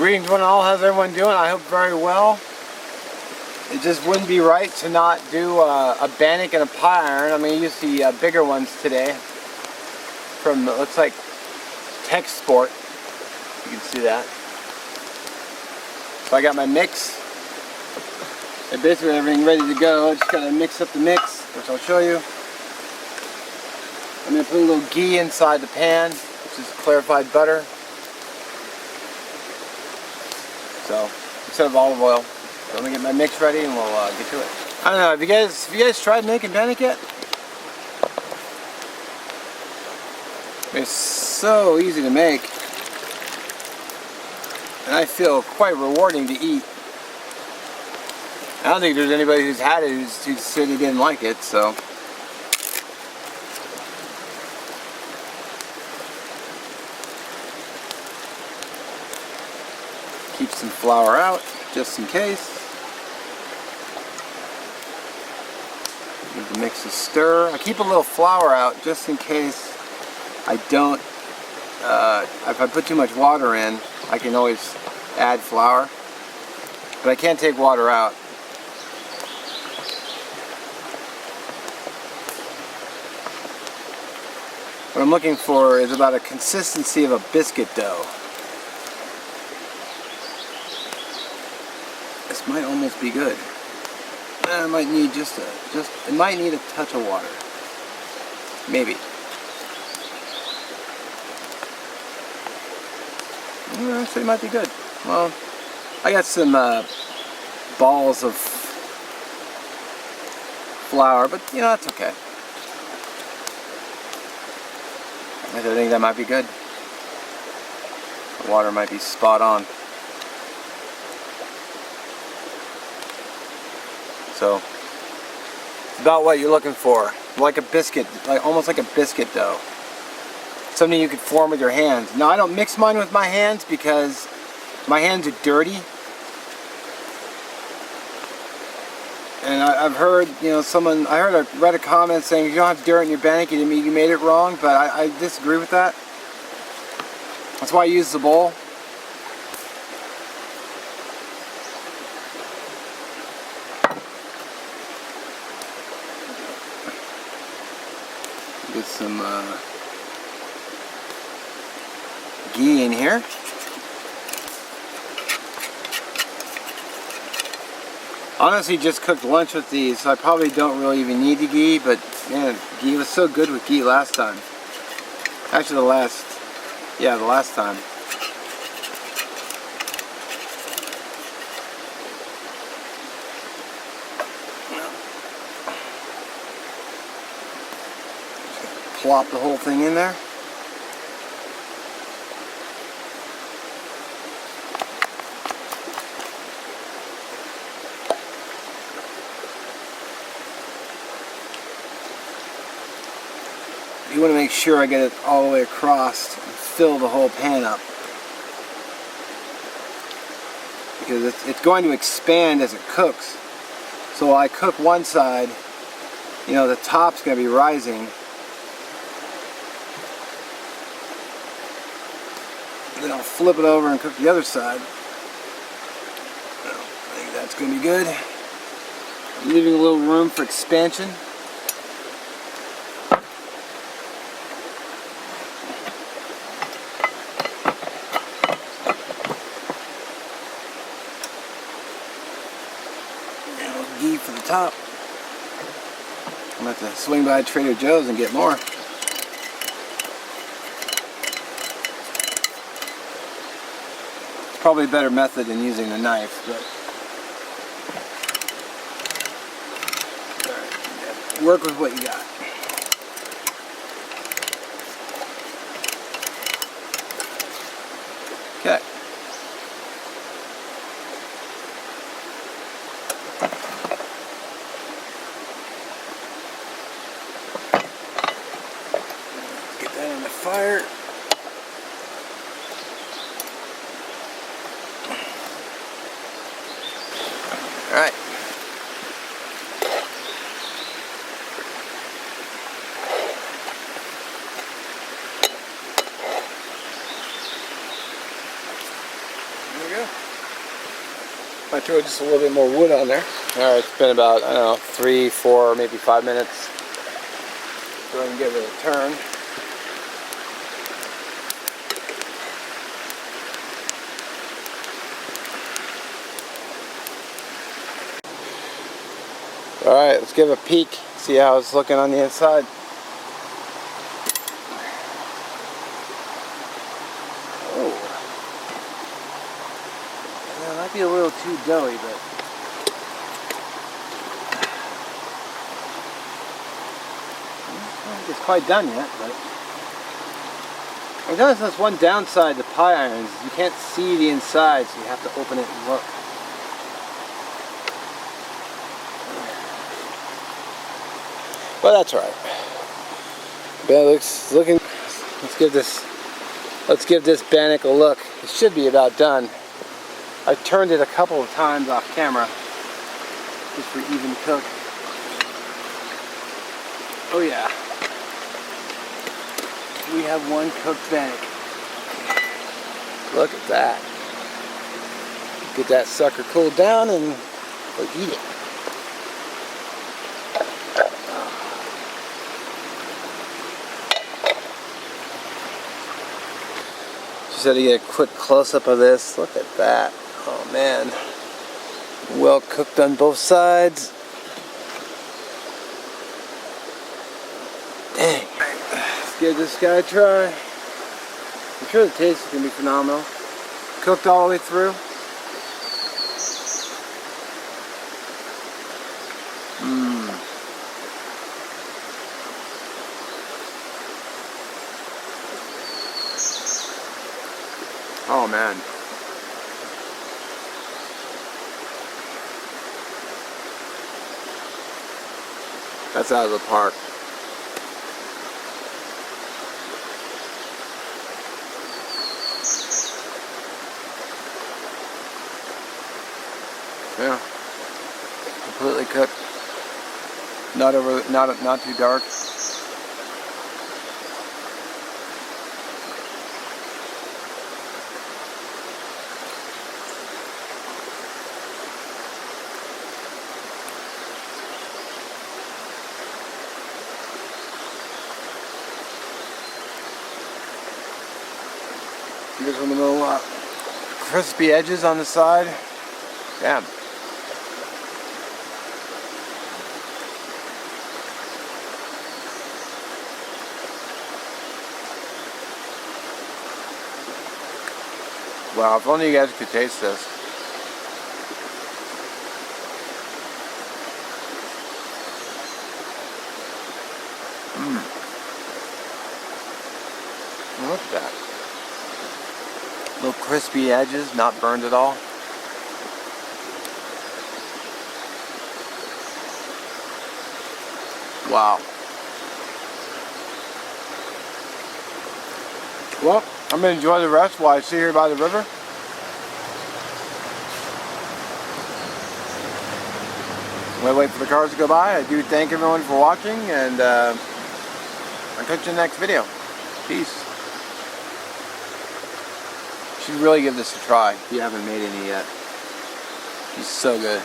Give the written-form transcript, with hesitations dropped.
Greetings one and all, how's everyone doing? I hope very well. It just wouldn't be right to not do a Bannock and a pie iron. I'm going to use the bigger ones today from, it looks like, Tech Sport. You can see that. So I got my mix. And basically everything ready to go. I just got to mix up the mix, which I'll show you. I'm going to put a little ghee inside the pan, which is clarified butter. So, instead of olive oil. So let me get my mix ready and we'll get to it. I don't know, have you guys tried making Bannock yet? It's so easy to make. And I feel quite rewarding to eat. I don't think there's anybody who's had it who said they didn't like it, so. Keep some flour out, just in case. Give the mix a stir. I keep a little flour out just in case I don't, if I put too much water in, I can always add flour. But I can't take water out. What I'm looking for is about a consistency of a biscuit dough. This might almost be good. I might need it might need a touch of water. Maybe. Actually, it might be good. Well, I got some balls of flour, but you know, that's okay. I think that might be good. The water might be spot on. So, it's about what you're looking for. Like a biscuit, almost like a biscuit dough. Something you could form with your hands. Now, I don't mix mine with my hands because my hands are dirty. And I've heard, you know, I read a comment saying if you don't have dirt in your Bannock, you made it wrong, but I disagree with that. That's why I use the bowl. Get some ghee in here. Honestly, just cooked lunch with these, so I probably don't really even need the ghee, but man, ghee was so good with ghee last time. Actually, the last time. Plop the whole thing in there. You want to make sure I get it all the way across and fill the whole pan up. Because it's going to expand as it cooks. So while I cook one side, you know, the top's going to be rising. Then I'll flip it over and cook the other side. I think that's going to be good. Leaving a little room for expansion. Ghee for the top. I'm going to have to swing by Trader Joe's and get more. Probably a better method than using the knife, but right, work with what you got. Okay. Get that on the fire. Alright. There we go. I threw just a little bit more wood on there. Alright, it's been about, I don't know, 3, 4, maybe 5 minutes. Go ahead and give it a turn. Alright, let's give a peek, see how it's looking on the inside. Oh. Yeah, it might be a little too doughy, but I don't think it's quite done yet, but I noticed there's one downside to pie irons. You can't see the inside, so you have to open it and look. Well, that's alright. But it looks looking. Let's give this bannock a look. It should be about done. I turned it a couple of times off camera just for even cook. Oh yeah. We have one cooked bannock. Look at that. Get that sucker cooled down and we'll eat it. Just had to get a quick close-up of this. Look at that. Oh man. Well cooked on both sides. Dang. Let's give this guy a try. I'm sure the taste is going to be phenomenal. Cooked all the way through. Oh man. That's out of the park. Yeah. Completely cooked. Not too dark. Here's one of the little crispy edges on the side. Damn. Wow, if only you guys could taste this. Look at that. Little crispy edges, not burned at all. Wow. Well, I'm going to enjoy the rest while I sit here by the river. I'm going to wait for the cars to go by. I do thank everyone for watching, and I'll catch you in the next video. Peace. You should really give this a try if you haven't made any yet. It's so good.